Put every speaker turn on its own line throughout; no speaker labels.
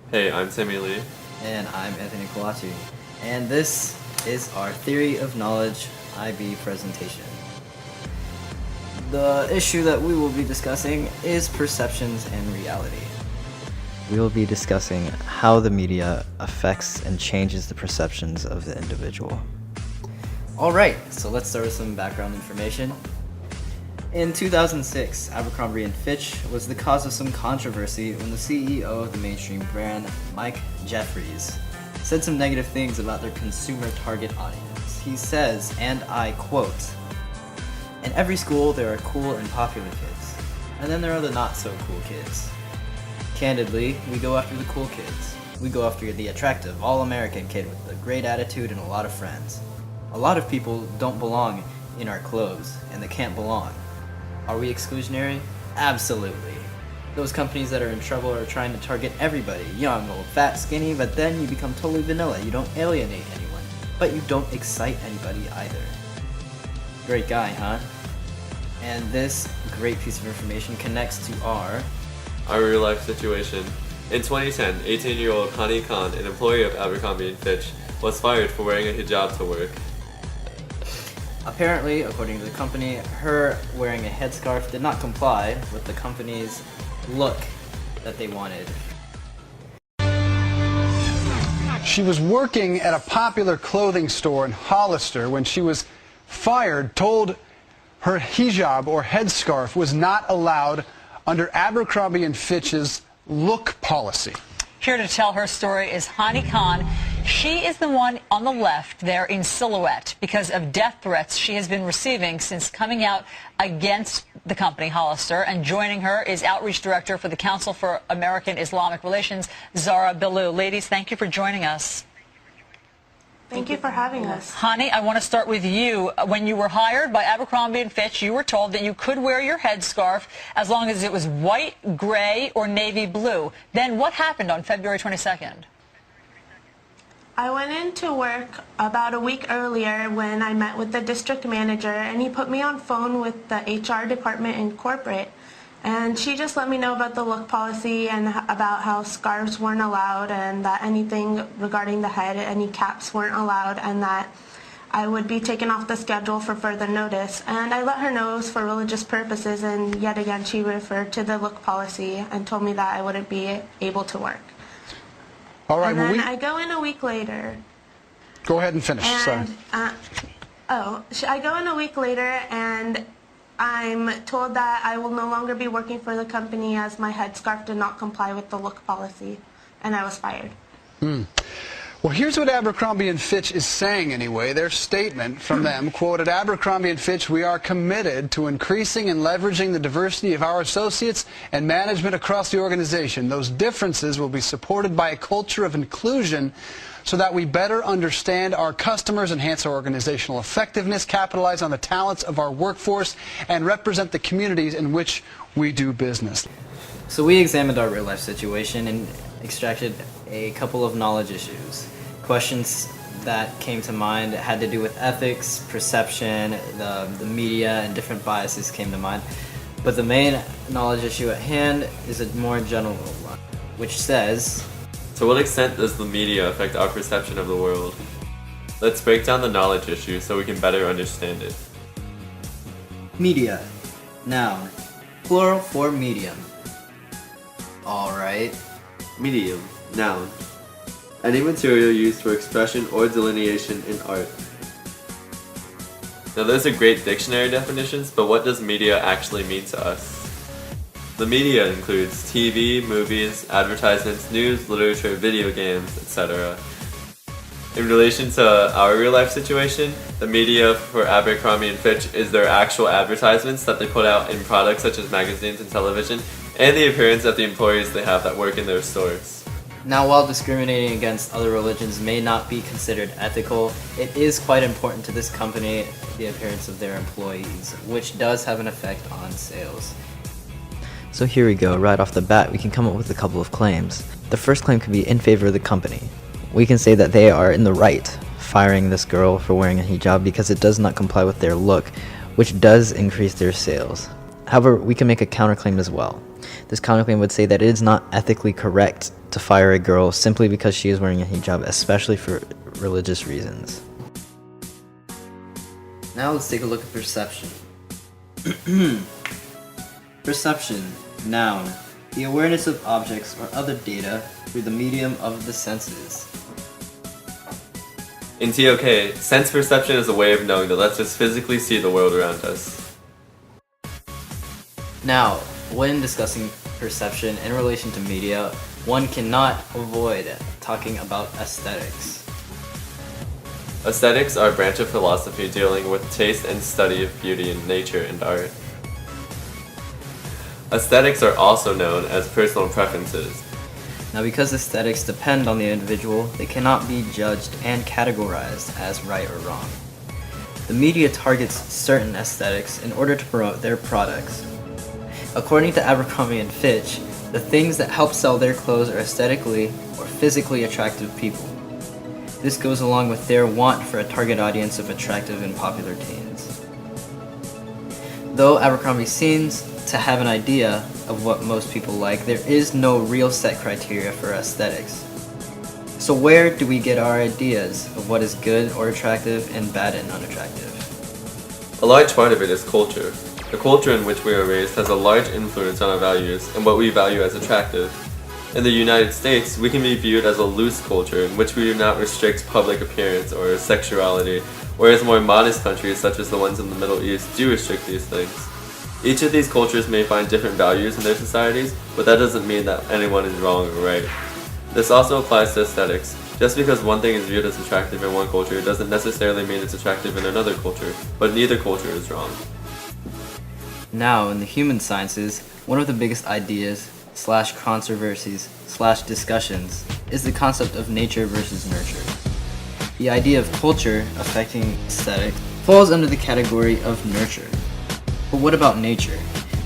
Hey, I'm Sammy Lee.
And I'm Anthony Kolachi. And this is our Theory of Knowledge IB presentation. The issue that we will be discussing is perceptions and reality. We will be discussing how the media affects and changes the perceptions of the individual. Alright, so let's start with some background information. In 2006, Abercrombie & Fitch was the cause of some controversy when the CEO of the mainstream brand, Mike Jeffries, said some negative things about their consumer target audience. He says, and I quote, "In every school there are cool and popular kids, and then there are the not-so-cool kids. Candidly, we go after the cool kids. We go after the attractive, all-American kid with a great attitude and a lot of friends. A lot of people don't belong in our clothes, and they can't belong. Are we exclusionary? Absolutely. Those companies that are in trouble are trying to target everybody, young, old, fat, skinny, but then you become totally vanilla. You don't alienate anyone, but you don't excite anybody either." Great guy, huh? And this great piece of information connects to our
real life situation. In 2010, 18-year-old Hani Khan, an employee of Abercrombie & Fitch, was fired for wearing a hijab to work.
Apparently, according to the company, her wearing a headscarf did not comply with the company's look that they wanted.
She was working at a popular clothing store in Hollister when she was fired, told her hijab or headscarf was not allowed under Abercrombie & Fitch's look policy.
Here to tell her story is Hani Khan. She is the one on the left there in silhouette because of death threats she has been receiving since coming out against the company Hollister. And joining her is Outreach Director for the Council for American Islamic Relations, Zara Bellew. Ladies, thank you for joining us.
Thank you for having us.
Hani, I want to start with you. When you were hired by Abercrombie & Fitch, you were told that you could wear your headscarf as long as it was white, gray, or navy blue. Then what happened on February 22nd?
I went into work about a week earlier when I met with the district manager, and he put me on phone with the HR department in corporate. And she just let me know about the look policy and about how scarves weren't allowed, and that anything regarding the head, any caps weren't allowed, and that I would be taken off the schedule for further notice. And I let her know it was for religious purposes, and yet again she referred to the look policy and told me that I wouldn't be able to work.
All right,
and then I go in a week later.
Go ahead and finish.
And,
Sorry.
I go in a week later, and I'm told that I will no longer be working for the company as my headscarf did not comply with the look policy, and I was fired.
Well, here's what Abercrombie & Fitch is saying anyway. Their statement from them, quote, "At Abercrombie & Fitch, we are committed to increasing and leveraging the diversity of our associates and management across the organization. Those differences will be supported by a culture of inclusion so that we better understand our customers, enhance our organizational effectiveness, capitalize on the talents of our workforce, and represent the communities in which we do business."
So we examined our real-life situation and extracted a couple of knowledge issues. Questions that came to mind had to do with ethics, perception, the media, and different biases came to mind. But the main knowledge issue at hand is a more general one, which says,
To what extent does the media affect our perception of the world? Let's break down the knowledge issue so we can better understand it.
media, noun, plural for medium. Alright.
Medium, noun. Any material used for expression or delineation in art. Now those are great dictionary definitions, but what does media actually mean to us? The media includes TV, movies, advertisements, news, literature, video games, etc. In relation to our real life situation, the media for Abercrombie & Fitch is their actual advertisements that they put out in products such as magazines and television, and the appearance of the employees they have that work in their stores.
Now, while discriminating against other religions may not be considered ethical, it is quite important to this company the appearance of their employees, which does have an effect on sales. So here we go, right off the bat we can come up with a couple of claims. The first claim could be in favor of the company. We can say that they are in the right, firing this girl for wearing a hijab because it does not comply with their look, which does increase their sales. However, we can make a counterclaim as well. This counterclaim would say that it is not ethically correct to fire a girl simply because she is wearing a hijab, especially for religious reasons. Now let's take a look at perception. Perception, noun, the awareness of objects or other data through the medium of the senses.
In TOK, sense perception is a way of knowing that lets us physically see the world around us.
Now, when discussing perception in relation to media, one cannot avoid talking about aesthetics.
Aesthetics are a branch of philosophy dealing with taste and study of beauty in nature and art. Aesthetics are also known as personal preferences.
Now, because aesthetics depend on the individual, they cannot be judged and categorized as right or wrong. The media targets certain aesthetics in order to promote their products. According to Abercrombie & Fitch, the things that help sell their clothes are aesthetically or physically attractive people. This goes along with their want for a target audience of attractive and popular teens. Though Abercrombie seems to have an idea of what most people like, there is no real set criteria for aesthetics. So where do we get our ideas of what is good or attractive and bad and unattractive?
A large part of it is culture. The culture in which we are raised has a large influence on our values and what we value as attractive. In the United States, we can be viewed as a loose culture in which we do not restrict public appearance or sexuality, whereas more modest countries such as the ones in the Middle East do restrict these things. Each of these cultures may find different values in their societies, but that doesn't mean that anyone is wrong or right. This also applies to aesthetics. Just because one thing is viewed as attractive in one culture doesn't necessarily mean it's attractive in another culture, but neither culture is wrong.
Now, in the human sciences, one of the biggest ideas / controversies / discussions is the concept of nature versus nurture. The idea of culture affecting aesthetics falls under the category of nurture. But what about nature?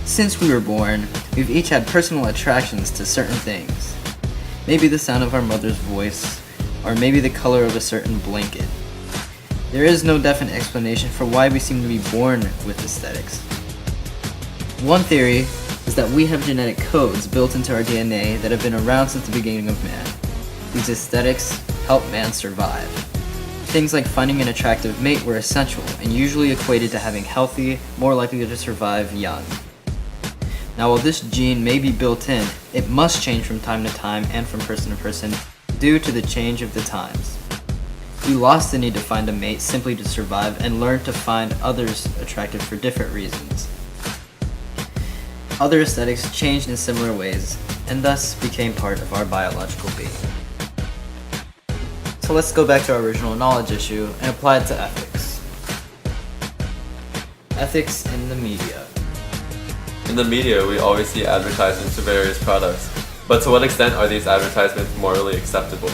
Since we were born, we've each had personal attractions to certain things. Maybe the sound of our mother's voice, or maybe the color of a certain blanket. There is no definite explanation for why we seem to be born with aesthetics. One theory is that we have genetic codes built into our DNA that have been around since the beginning of man. These aesthetics help man survive. Things like finding an attractive mate were essential and usually equated to having healthy, more likely to survive young. Now, while this gene may be built in, it must change from time to time and from person to person due to the change of the times. We lost the need to find a mate simply to survive and learned to find others attractive for different reasons. Other aesthetics changed in similar ways and thus became part of our biological being. So let's go back to our original knowledge issue and apply it to ethics. Ethics in the media.
In the media, we always see advertisements for various products, but to what extent are these advertisements morally acceptable?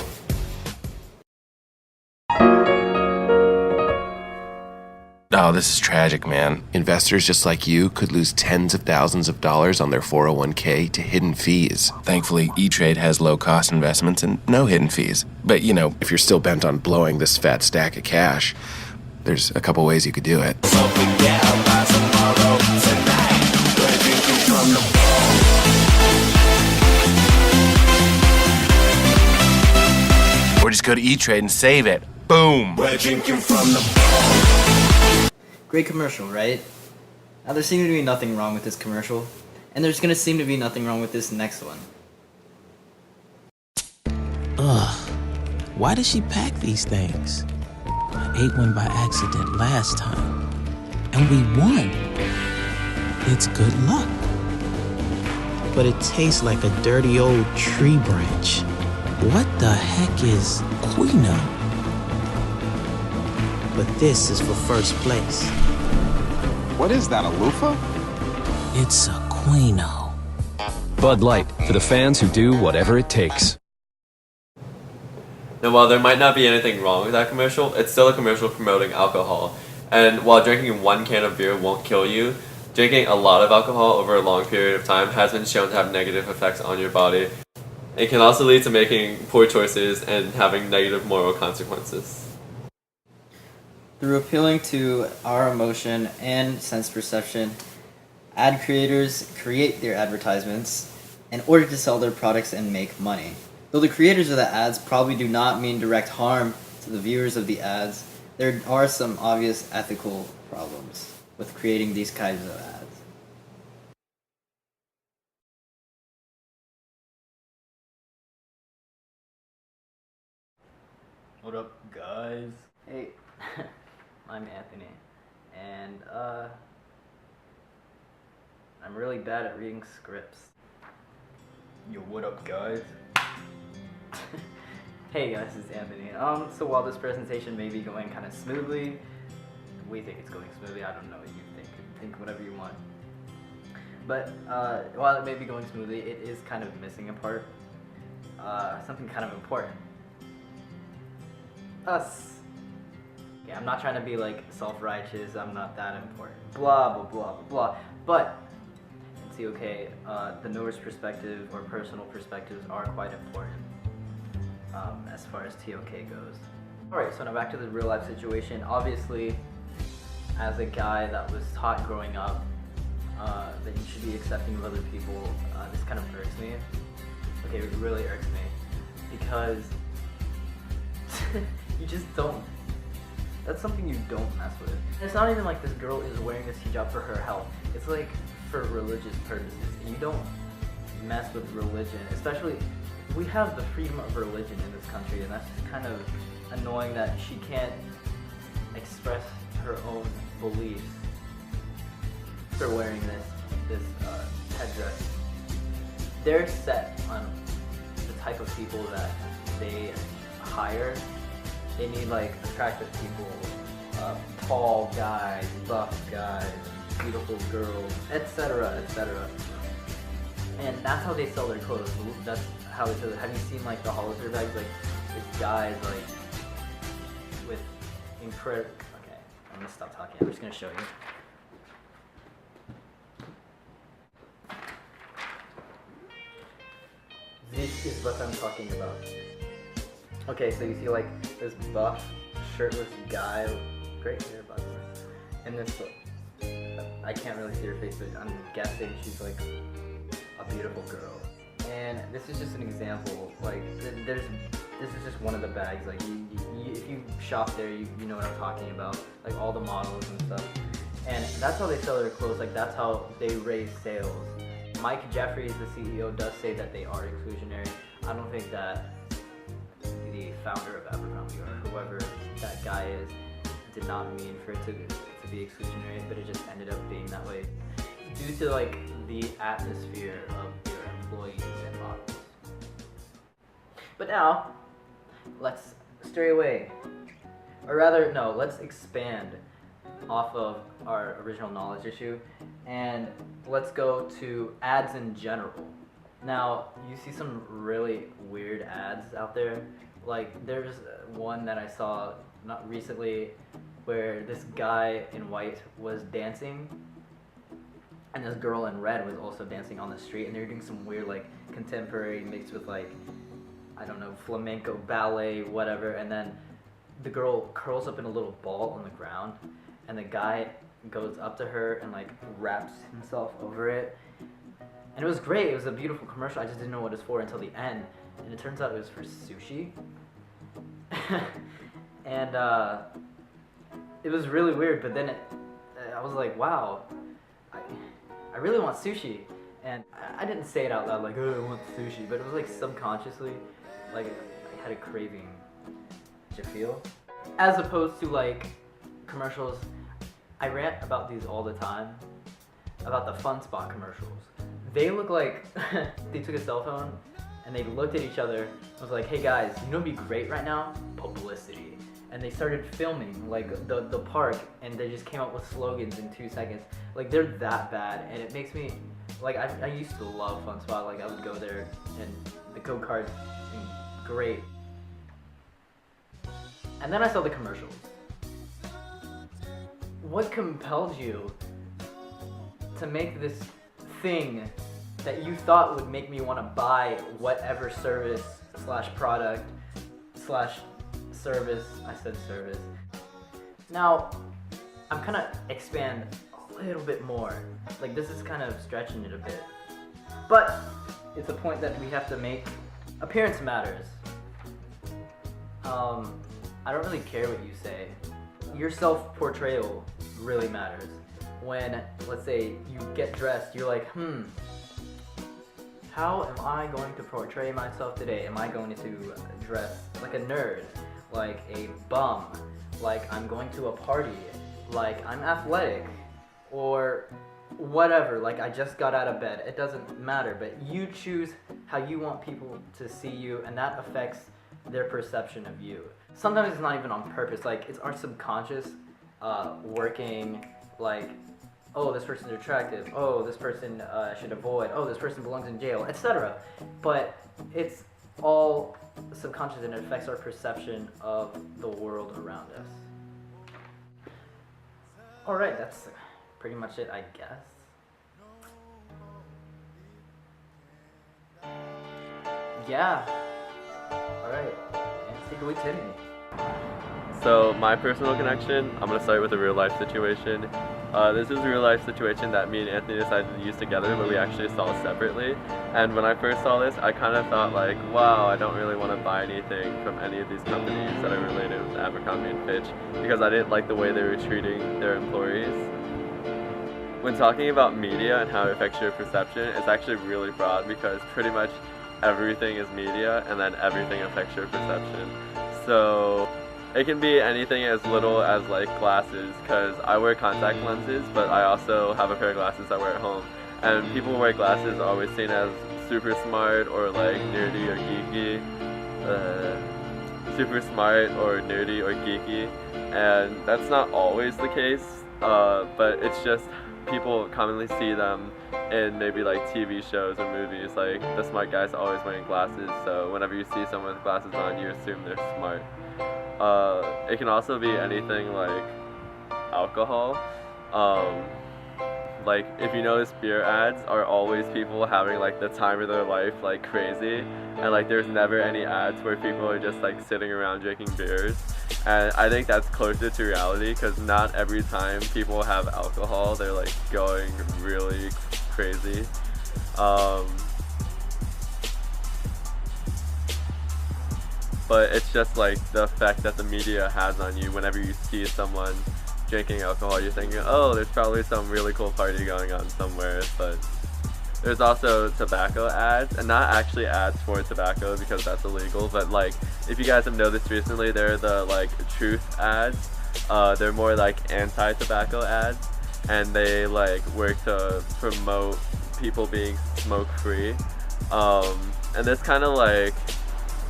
Oh, this is tragic, man. Investors just like you could lose tens of thousands of dollars on their 401k to hidden fees. Thankfully, E-Trade has low-cost investments and no hidden fees. But, you know, if you're still bent on blowing this fat stack of cash, there's a couple ways you could do it. Or just go to E-Trade and save it. Boom! We're drinking from the
Great commercial, right? Now there seems to be nothing wrong with this commercial, and there's gonna seem to be nothing wrong with this next one.
Ugh, why did she pack these things? I ate one by accident last time, and we won. It's good luck. But it tastes like a dirty old tree branch. What the heck is quinoa? But this is for first place.
What is that, a loofah?
It's a quino.
Bud Light, for the fans who do whatever it takes.
Now, while there might not be anything wrong with that commercial, it's still a commercial promoting alcohol. And while drinking one can of beer won't kill you, drinking a lot of alcohol over a long period of time has been shown to have negative effects on your body. It can also lead to making poor choices and having negative moral consequences.
Through appealing to our emotion and sense perception, Ad creators create their advertisements in order to sell their products and make money. Though the creators of the ads probably do not mean direct harm to the viewers of the ads, there are some obvious ethical problems with creating these kinds of ads. What up, guys? Hey, I'm Anthony, and I'm really bad at reading scripts. Yo, what up, guys? Hey guys, this is Anthony. So while this presentation may be going kind of smoothly, we think it's going smoothly. I don't know what you think whatever you want. But while it may be going smoothly, it is kind of missing a part. Something kind of important. Us. Okay, I'm not trying to be like self-righteous. I'm not that important. Blah blah blah blah blah. But in TOK, the knower's perspective or personal perspectives are quite important. As far as TOK goes. Alright, so now back to the real life situation. Obviously, as a guy that was taught growing up that you should be accepting of other people, this kind of irks me. Okay, it really irks me. Because you just don't. That's something you don't mess with. And it's not even like this girl is wearing this hijab for her health. It's like for religious purposes. You don't mess with religion, especially we have the freedom of religion in this country, and that's just kind of annoying that she can't express her own beliefs for wearing this headdress. They're set on the type of people that they hire. They need like attractive people, tall guys, buff guys, beautiful girls, etc., etc. And that's how they sell their clothes. That's how they sell it. Have you seen like the Hollister bags? Like it's guys like with incredible. Okay, I'm gonna stop talking. I'm just gonna show you. This is what I'm talking about. Okay, so you see like this buff, shirtless guy, great hair by the way, and this, I can't really see her face, but I'm guessing she's like a beautiful girl. And this is just an example, like this is just one of the bags, like if you shop there, you know what I'm talking about, like all the models and stuff. And that's how they sell their clothes, like that's how they raise sales. Mike Jeffries, the CEO, does say that they are exclusionary. I don't think that the founder of Abercrombie or whoever that guy is did not mean for it to be exclusionary, but it just ended up being that way due to like the atmosphere of your employees and models. But now, let's stray away, or rather, no, let's expand off of our original knowledge issue, and let's go to ads in general. Now, you see some really weird ads out there. Like, there's one that I saw not recently where this guy in white was dancing, and this girl in red was also dancing on the street, and they were doing some weird, like, contemporary mixed with, like, I don't know, flamenco, ballet, whatever, and then the girl curls up in a little ball on the ground, and the guy goes up to her and, like, wraps himself over it. And it was great. It was a beautiful commercial. I just didn't know what it was for until the end. And it turns out it was for sushi. And it was really weird. But then I was like, wow, I really want sushi. And I didn't say it out loud like, oh, I want sushi. But it was like subconsciously, like I had a craving. Did you feel? As opposed to like commercials, I rant about these all the time. About the Fun Spot commercials. They look like they took a cell phone and they looked at each other and was like, hey guys, you know what'd be great right now? Publicity. And they started filming like the park, and they just came up with slogans in 2 seconds. Like they're that bad, and it makes me, like I used to love Fun Spot. Like I would go there and the go-karts, great. And then I saw the commercials. What compelled you to make this thing that you thought would make me want to buy whatever service slash product slash service, I said service. Now, I'm gonna expand little bit more. Like, this is kind of stretching it a bit. But it's a point that we have to make. Appearance matters. I don't really care what you say. Your self-portrayal really matters. When, let's say, you get dressed, you're like, how am I going to portray myself today? Am I going to dress like a nerd, like a bum, like I'm going to a party, like I'm athletic, or whatever, like I just got out of bed? It doesn't matter, but you choose how you want people to see you, and that affects their perception of you. Sometimes it's not even on purpose, like it's our subconscious working, like, oh, this person's attractive, oh, this person should avoid, oh, this person belongs in jail, etc. But it's all subconscious, and it affects our perception of the world around us. Alright, that's pretty much it, I guess. Yeah. Alright, and take away Timmy.
So my personal connection, I'm going to start with a real life situation. This is a real life situation that me and Anthony decided to use together, but we actually saw separately. And when I first saw this, I kind of thought like, wow, I don't really want to buy anything from any of these companies that are related with Abercrombie & Fitch, because I didn't like the way they were treating their employees. When talking about media and how it affects your perception, it's actually really broad, because pretty much everything is media, and then everything affects your perception. So it can be anything as little as like glasses, because I wear contact lenses, but I also have a pair of glasses I wear at home. And people who wear glasses are always seen as super smart or like nerdy or geeky. Super smart or nerdy or geeky. And that's not always the case, but it's just people commonly see them in maybe like TV shows or movies. Like the smart guy's always wearing glasses, so whenever you see someone with glasses on, you assume they're smart. It can also be anything like alcohol. Like if you notice, beer ads are always people having like the time of their life like crazy, and like there's never any ads where people are just like sitting around drinking beers. And I think that's closer to reality, because not every time people have alcohol they're like going really crazy. But it's just like the effect that the media has on you. Whenever you see someone drinking alcohol, you're thinking, oh, there's probably some really cool party going on somewhere. But there's also tobacco ads, and not actually ads for tobacco because that's illegal, but like if you guys have noticed recently, they're the like truth ads. They're more like anti-tobacco ads, and they like work to promote people being smoke-free. And this kind of like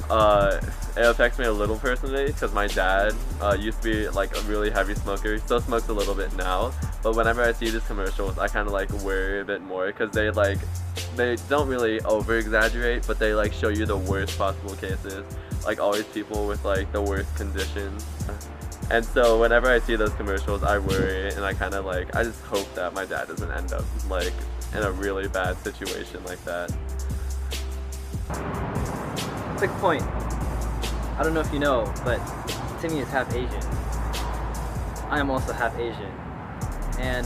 it affects me a little personally, because my dad used to be like a really heavy smoker. He still smokes a little bit now, but whenever I see these commercials, I kind of like worry a bit more, because they don't really over exaggerate, but they like show you the worst possible cases, like always people with like the worst conditions. And so whenever I see those commercials, I worry, and I kind of like, I just hope that my dad doesn't end up like in a really bad situation like that.
Quick point. I don't know if you know, but Timmy is half Asian. I am also half Asian. And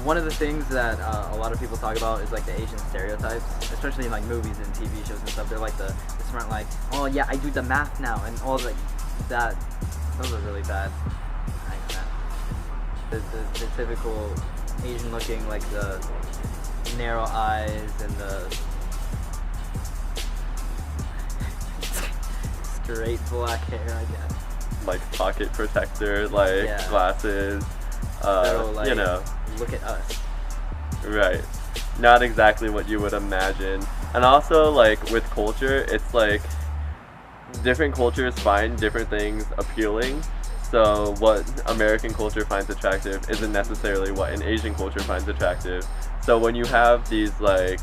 one of the things that a lot of people talk about is like the Asian stereotypes, especially in like movies and TV shows and stuff. They're like the smart, like, oh yeah, I do the math now, and all like that. Those are really bad. The typical Asian looking, like the narrow eyes and the straight black hair, I guess.
Like pocket protector, like glasses,
like,
you know.
Look at us.
Right. Not exactly what you would imagine. And also, like, with culture, it's like different cultures find different things appealing. So what American culture finds attractive isn't necessarily what an Asian culture finds attractive. So when you have these, like,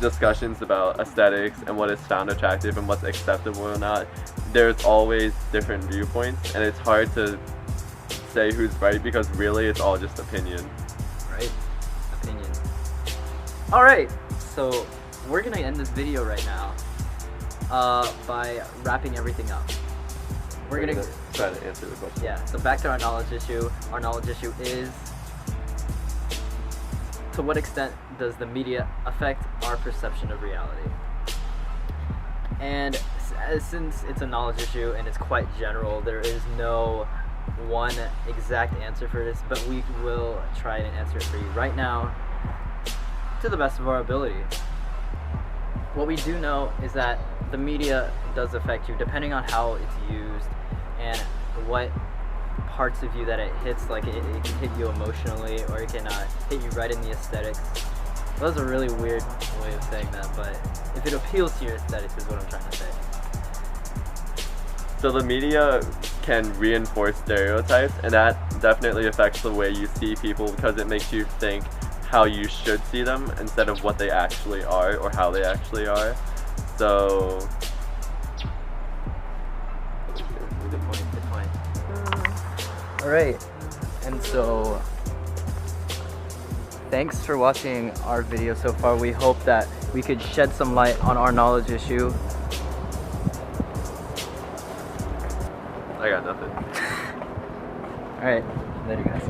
discussions about aesthetics and what is found attractive and what's acceptable or not, there's always different viewpoints, and it's hard to say who's right, because really it's all just opinion.
Right? Opinion. Alright, so we're gonna end this video right now by wrapping everything up. We're gonna
try to answer the question.
Yeah, so back to our knowledge issue. Our knowledge issue is to what extent does the media affect our perception of reality? And since it's a knowledge issue and it's quite general, there is no one exact answer for this, but we will try and answer it for you right now to the best of our ability. What we do know is that the media does affect you depending on how it's used and what parts of you that it hits. Like it can hit you emotionally, or it can hit you right in the aesthetics. Well, that's a really weird way of saying that, but if it appeals to your aesthetics is what I'm trying to say.
So the media can reinforce stereotypes, and that definitely affects the way you see people because it makes you think how you should see them instead of what they actually are or how they actually are. So
good point. All right, and so thanks for watching our video so far. We hope that we could shed some light on our knowledge issue.
I got nothing.
All right, later guys.